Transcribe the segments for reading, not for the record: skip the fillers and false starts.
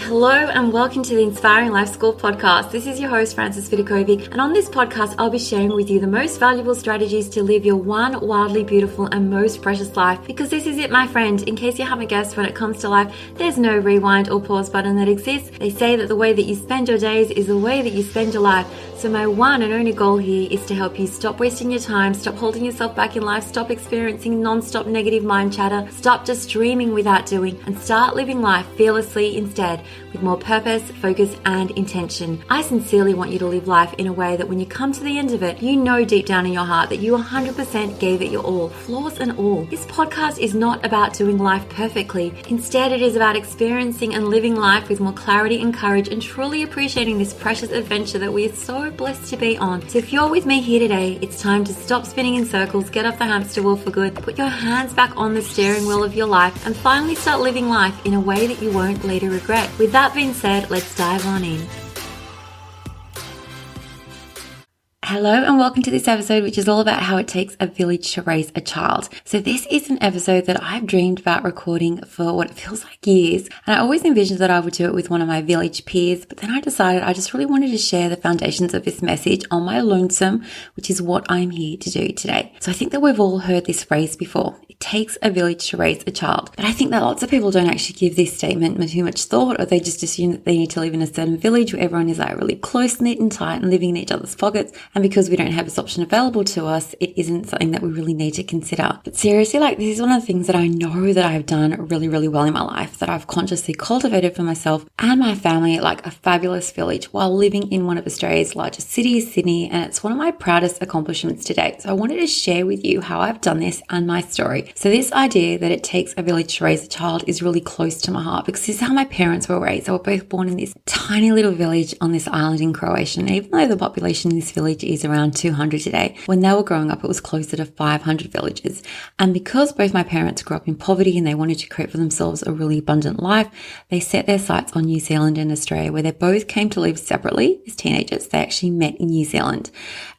Hello and welcome to the Inspiring Life School podcast. This is your host, Frances Vidakovic, and on this podcast, I'll be sharing with you the most valuable strategies to live your one wildly beautiful and most precious life. Because this is it, my friend. In case you haven't guessed, when it comes to life, there's no rewind or pause button that exists. They say that the way that you spend your days is the way that you spend your life. So my one and only goal here is to help you stop wasting your time, stop holding yourself back in life, stop experiencing non-stop negative mind chatter, stop just dreaming without doing, and start living life fearlessly instead, with more purpose, focus, and intention. I sincerely want you to live life in a way that when you come to the end of it, you know deep down in your heart that you 100% gave it your all, flaws and all. This podcast is not about doing life perfectly. Instead, it is about experiencing and living life with more clarity and courage and truly appreciating this precious adventure that we are so blessed to be on. So if you're with me here today, it's time to stop spinning in circles, get off the hamster wheel for good, put your hands back on the steering wheel of your life, and finally start living life in a way that you won't later regret. With that being said, let's dive on in. Hello and welcome to this episode, which is all about how it takes a village to raise a child. So this is an episode that I've dreamed about recording for what it feels like years. And I always envisioned that I would do it with one of my village peers, but then I decided I just really wanted to share the foundations of this message on my lonesome, which is what I'm here to do today. So I think that we've all heard this phrase before. It takes a village to raise a child. But I think that lots of people don't actually give this statement too much thought, or they just assume that they need to live in a certain village where everyone is like really close-knit and tight and living in each other's pockets. And because we don't have this option available to us, it isn't something that we really need to consider. But seriously, this is one of the things that I know that I've done really, really well in my life, that I've consciously cultivated for myself and my family, like a fabulous village while living in one of Australia's largest cities, Sydney, and it's one of my proudest accomplishments to date. So I wanted to share with you how I've done this and my story. So this idea that it takes a village to raise a child is really close to my heart because this is how my parents were raised. They were both born in this tiny little village on this island in Croatia. And even though the population in this village is around 200 today, when they were growing up, it was closer to 500 villages. And because both my parents grew up in poverty and they wanted to create for themselves a really abundant life, they set their sights on New Zealand and Australia, where they both came to live separately as teenagers. They actually met in New Zealand.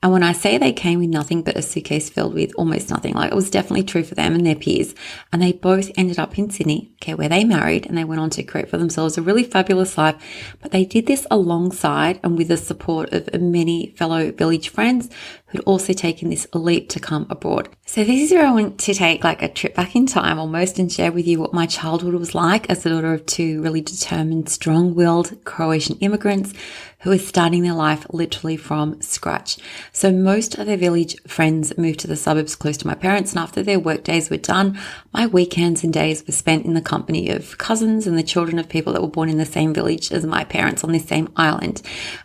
And when I say they came with nothing but a suitcase filled with almost nothing, it was definitely true for them and their peers. And they both ended up in Sydney, where they married and they went on to create for themselves a really fabulous life. But they did this alongside and with the support of many fellow village friends who'd also taken this leap to come abroad. So this is where I want to take a trip back in time almost and share with you what my childhood was like as the daughter of two really determined, strong-willed Croatian immigrants who were starting their life literally from scratch. So most of their village friends moved to the suburbs close to my parents, and after their work days were done, my weekends and days were spent in the company of cousins and the children of people that were born in the same village as my parents on this same island.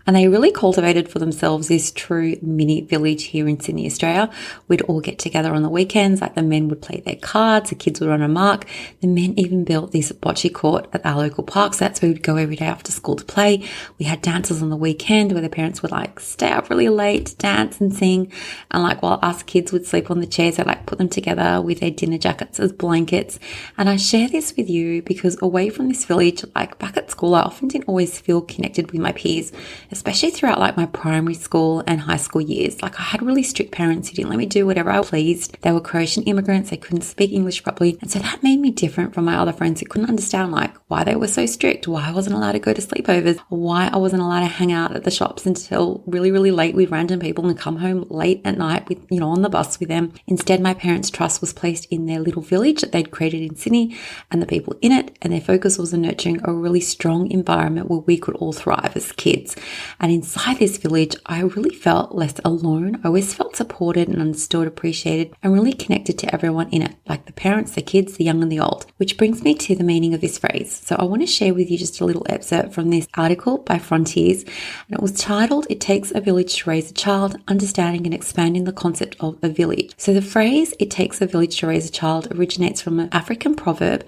And they really cultivated for themselves this true mini village here in Sydney, Australia. We'd all get together on the weekends, the men would play their cards, the kids would run a mark. The men even built this bocce court at our local park, so that's where we'd go every day after school to play. We had dances on the weekend where the parents would stay up really late, dance and sing, and while us kids would sleep on the chairs, they'd put them together with their dinner jackets as blankets. And I share this with you because away from this village, back at school, I often didn't always feel connected with my peers, especially throughout my primary school and high school years. I had really strict parents who didn't let me do whatever I pleased. They were Croatian immigrants, they couldn't speak English properly, and so that made me different from my other friends who couldn't understand why they were so strict, why I wasn't allowed to go to sleepovers, why I wasn't allowed to hang out at the shops until really, really late with random people and come home late at night with, on the bus with them. Instead, my parents' trust was placed in their little village that they'd created in Sydney and the people in it, and their focus was on nurturing a really strong environment where we could all thrive as kids. And inside this village, I really felt less alone. I always felt supported and understood, appreciated, and really connected to everyone in it, the parents, the kids, the young and the old. Which brings me to the meaning of this phrase. So I want to share with you just a little excerpt from this article by Frontiers, and it was titled, "It Takes a Village to Raise a Child, Understanding and Expanding the Concept of a Village." So the phrase, "It takes a village to raise a child," originates from an African proverb,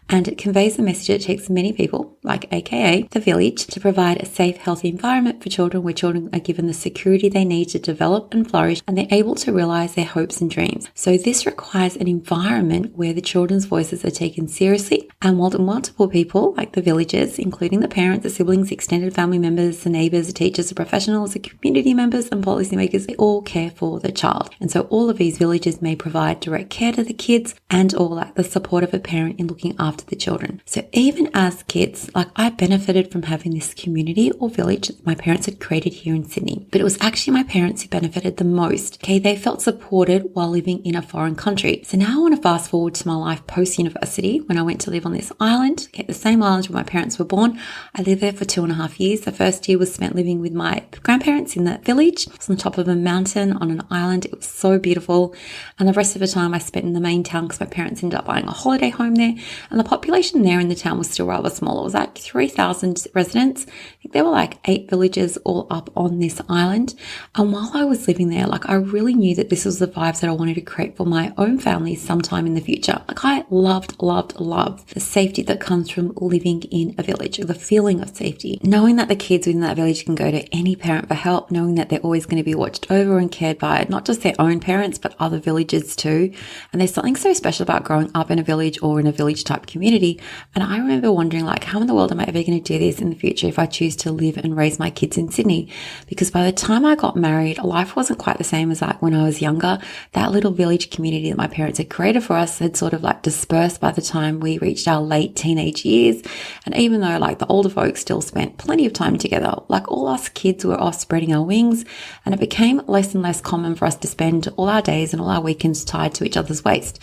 and it conveys the message that it takes many people, aka the village, to provide a safe, healthy environment for children where children are given the security they need to develop and flourish, and they're able to realize their hopes and dreams. So this requires an environment where the children's voices are taken seriously, and while multiple people, the villagers, including the parents, the siblings, extended family members, the neighbors, the teachers, the professionals, the community members, and policymakers, they all care for the child. And so all of these villages may provide direct care to the kids and all the support of a parent in looking after the children. So even as kids, I I benefited from having this community or village that my parents had created here in Sydney. But it was actually my parents who benefited the most. Okay, they felt supported while living in a foreign country. So now I want to fast forward to my life post-university when I went to live on this island, okay, the same island where my parents were born. I lived there for 2.5 years. The first year was spent living with my grandparents in that village. It was on top of a mountain on an island. It was so beautiful. And the rest of the time I spent in the main town because my parents ended up buying a holiday home there. And the population there in the town was still rather small. It was like 3,000 residents. I think there were like 8 villages all up on this island. And while I was living there, like I really knew that this was the vibes that I wanted to create for my own family sometime in the future. Like I loved the safety that comes from living in a village, the feeling of safety, knowing that the kids within that village can go to any parent for help, knowing that they're always going to be watched over and cared by not just their own parents, but other villagers too. And there's something so special about growing up in a village or in a village type community. And I remember wondering like, how in the world am I ever going to do this in the future if I choose to live and raise my kids in Sydney? Because by the time I got married, life wasn't quite the same as like when I was younger. That little village community that my parents had created for us had sort of like dispersed by the time we reached our late teenage years. And even though like the older folks still spent plenty of time together, like all us kids were off spreading our wings, and it became less and less common for us to spend all our days and all our weekends tied to each other's waist.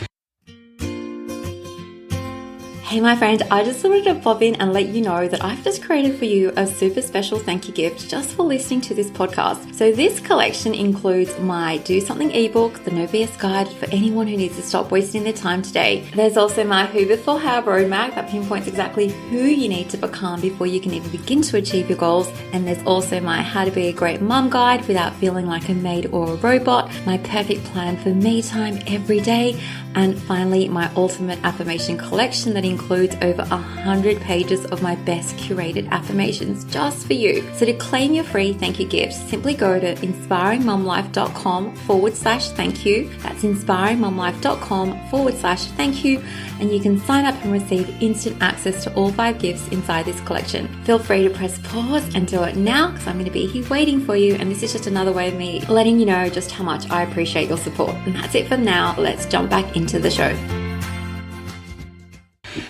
Hey my friend, I just wanted to pop in and let you know that I've just created for you a super special thank you gift just for listening to this podcast. So this collection includes my Do Something ebook, the No BS guide for anyone who needs to stop wasting their time today. There's also my Who Before How roadmap that pinpoints exactly who you need to become before you can even begin to achieve your goals. And there's also my How to Be a Great Mum guide without feeling like a maid or a robot, my perfect plan for me time every day, and finally my ultimate affirmation collection that includes over 100 pages of my best curated affirmations just for you. So to claim your free thank you gift, simply go to inspiringmumlife.com/thank you. That's inspiringmumlife.com/thank you. And you can sign up and receive instant access to all 5 gifts inside this collection. Feel free to press pause and do it now because I'm going to be here waiting for you. And this is just another way of me letting you know just how much I appreciate your support. And that's it for now. Let's jump back into the show.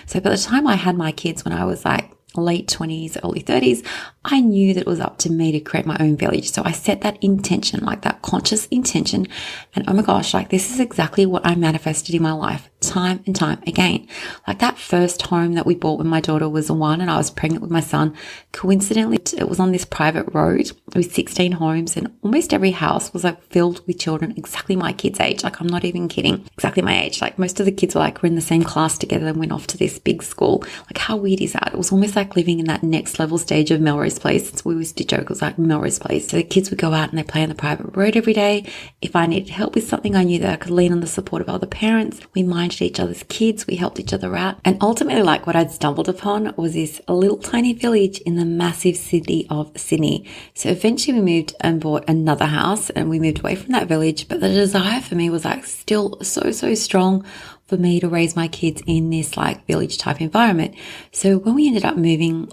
So by the time I had my kids when I was like late 20s, early 30s, I knew that it was up to me to create my own village. So I set that intention, like that conscious intention. And oh my gosh, like this is exactly what I manifested in my life time and time again. Like that first home that we bought when my daughter was 1 and I was pregnant with my son, coincidentally, it was on this private road with 16 homes and almost every house was like filled with children exactly my kids' age. Like I'm not even kidding, exactly my age. Like most of the kids were like, we're in the same class together and went off to this big school. Like how weird is that? It was almost like living in that next level stage of Melrose Place. So we used to joke, it was like Melrose Place. So the kids would go out and they play on the private road every day. If I needed help with something, I knew that I could lean on the support of other parents. We minded each other's kids. We helped each other out. And ultimately, like what I'd stumbled upon was this little tiny village in the massive city of Sydney. So eventually we moved and bought another house and we moved away from that village. But the desire for me was like still so strong for me to raise my kids in this like village type environment. So when we ended up moving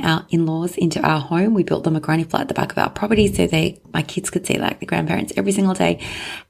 our in-laws into our home. We built them a granny flat at the back of our property so my kids could see like the grandparents every single day.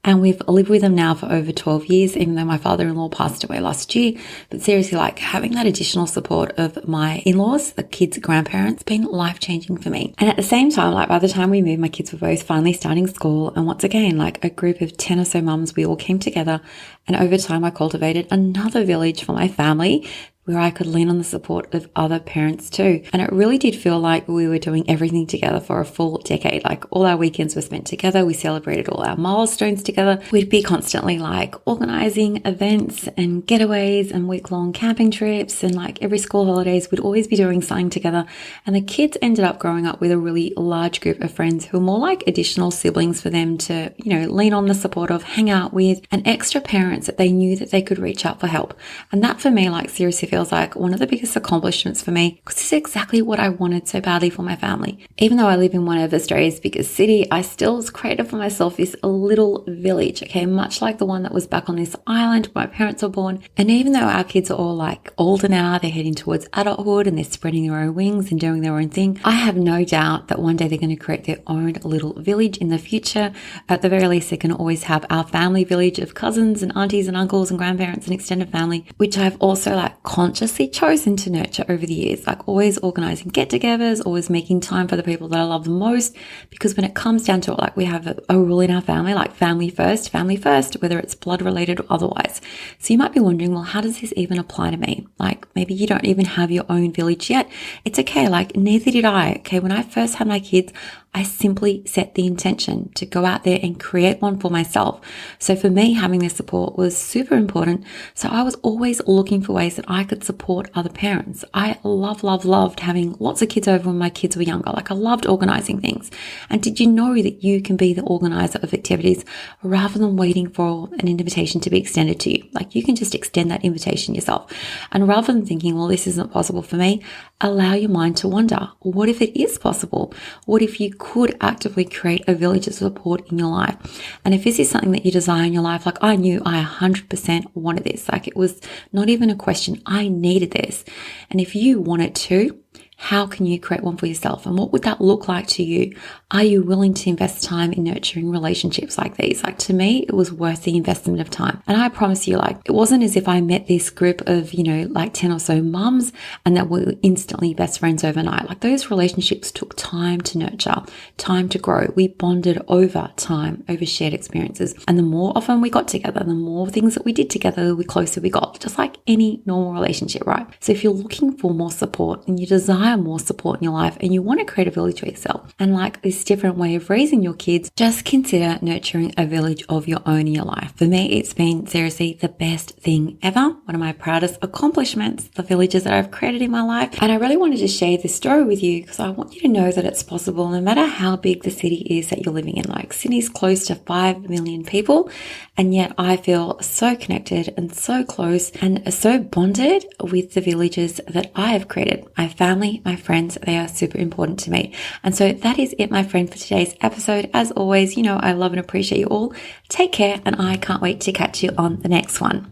And we've lived with them now for over 12 years, even though my father-in-law passed away last year. But seriously, like having that additional support of my in-laws, the kids' grandparents, been life-changing for me. And at the same time, like by the time we moved, my kids were both finally starting school. And once again, like a group of 10 or so mums, we all came together. And over time, I cultivated another village for my family where I could lean on the support of other parents too. And it really did feel like we were doing everything together for a full decade. Like all our weekends were spent together. We celebrated all our milestones together. We'd be constantly like organizing events and getaways and week-long camping trips, and like every school holidays, we'd always be doing something together. And the kids ended up growing up with a really large group of friends who were more like additional siblings for them to, lean on the support of, hang out with, and extra parents that they knew that they could reach out for help. And that for me, like seriously feels like one of the biggest accomplishments for me, because this is exactly what I wanted so badly for my family. Even though I live in one of Australia's biggest city, I still created for myself this little village, okay, much like the one that was back on this island where my parents were born. And even though our kids are all like older now, they're heading towards adulthood and they're spreading their own wings and doing their own thing, I have no doubt that one day they're going to create their own little village in the future. At the very least, they can always have our family village of cousins and aunties and uncles and grandparents and extended family, which I've also like consciously chosen to nurture over the years, like always organizing get-togethers, always making time for the people that I love the most. Because when it comes down to it, like we have a rule in our family, like family first, whether it's blood related or otherwise. So you might be wondering, well, how does this even apply to me? Like maybe you don't even have your own village yet. It's okay. Like neither did I. Okay. When I first had my kids, I simply set the intention to go out there and create one for myself. So for me, having this support was super important. So I was always looking for ways that I could support other parents. I loved having lots of kids over when my kids were younger. Like I loved organizing things. And did you know that you can be the organizer of activities rather than waiting for an invitation to be extended to you? Like you can just extend that invitation yourself. And rather than thinking, well, this isn't possible for me, allow your mind to wonder, what if it is possible? What if you could actively create a village of support in your life? And if this is something that you desire in your life, like I knew I 100% wanted this, like it was not even a question, I needed this. And if you want it too, how can you create one for yourself? And what would that look like to you? Are you willing to invest time in nurturing relationships like these? Like to me, it was worth the investment of time. And I promise you, like it wasn't as if I met this group of, like 10 or so mums and that we were instantly best friends overnight. Like those relationships took time to nurture, time to grow. We bonded over time, over shared experiences. And the more often we got together, the more things that we did together, the closer we got, just like any normal relationship, right? So if you're looking for more support and you desire more support in your life and you want to create a village for yourself and like this different way of raising your kids, just consider nurturing a village of your own in your life. For me, it's been seriously the best thing ever. One of my proudest accomplishments, the villages that I've created in my life. And I really wanted to share this story with you because I want you to know that it's possible no matter how big the city is that you're living in. Like Sydney's close to 5 million people, and yet I feel so connected and so close and so bonded with the villages that I have created. My family, my friends, they are super important to me. And so that is it, my friend, for today's episode. As always, I love and appreciate you all. Take care, and I can't wait to catch you on the next one.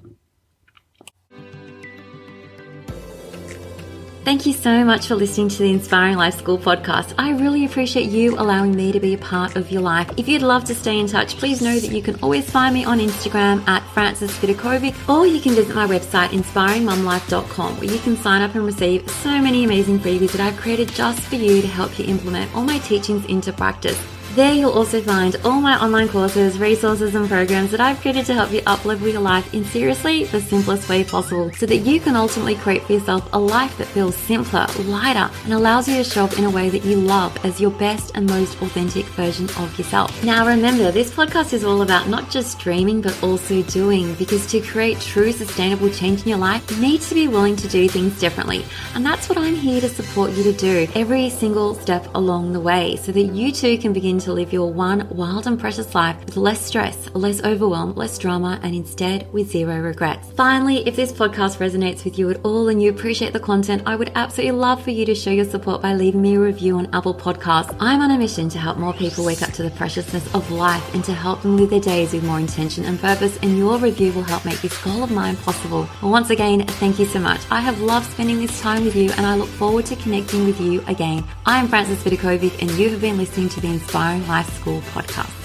Thank you so much for listening to the Inspiring Life School podcast. I really appreciate you allowing me to be a part of your life. If you'd love to stay in touch, please know that you can always find me on Instagram at Vidakovic, or you can visit my website, inspiringmumlife.com, where you can sign up and receive so many amazing freebies that I've created just for you to help you implement all my teachings into practice. There you'll also find all my online courses, resources and programs that I've created to help you up-level your life in seriously the simplest way possible so that you can ultimately create for yourself a life that feels simpler, lighter, and allows you to show up in a way that you love as your best and most authentic version of yourself. Now remember, this podcast is all about not just dreaming but also doing, because to create true sustainable change in your life, you need to be willing to do things differently. And that's what I'm here to support you to do every single step along the way so that you too can begin to live your one wild and precious life with less stress, less overwhelm, less drama, and instead with zero regrets. Finally, if this podcast resonates with you at all and you appreciate the content, I would absolutely love for you to show your support by leaving me a review on Apple Podcasts. I'm on a mission to help more people wake up to the preciousness of life and to help them live their days with more intention and purpose, and your review will help make this goal of mine possible. Well, once again, thank you so much. I have loved spending this time with you and I look forward to connecting with you again. I'm Vidakovic and you have been listening to the Inspiring Life School podcast.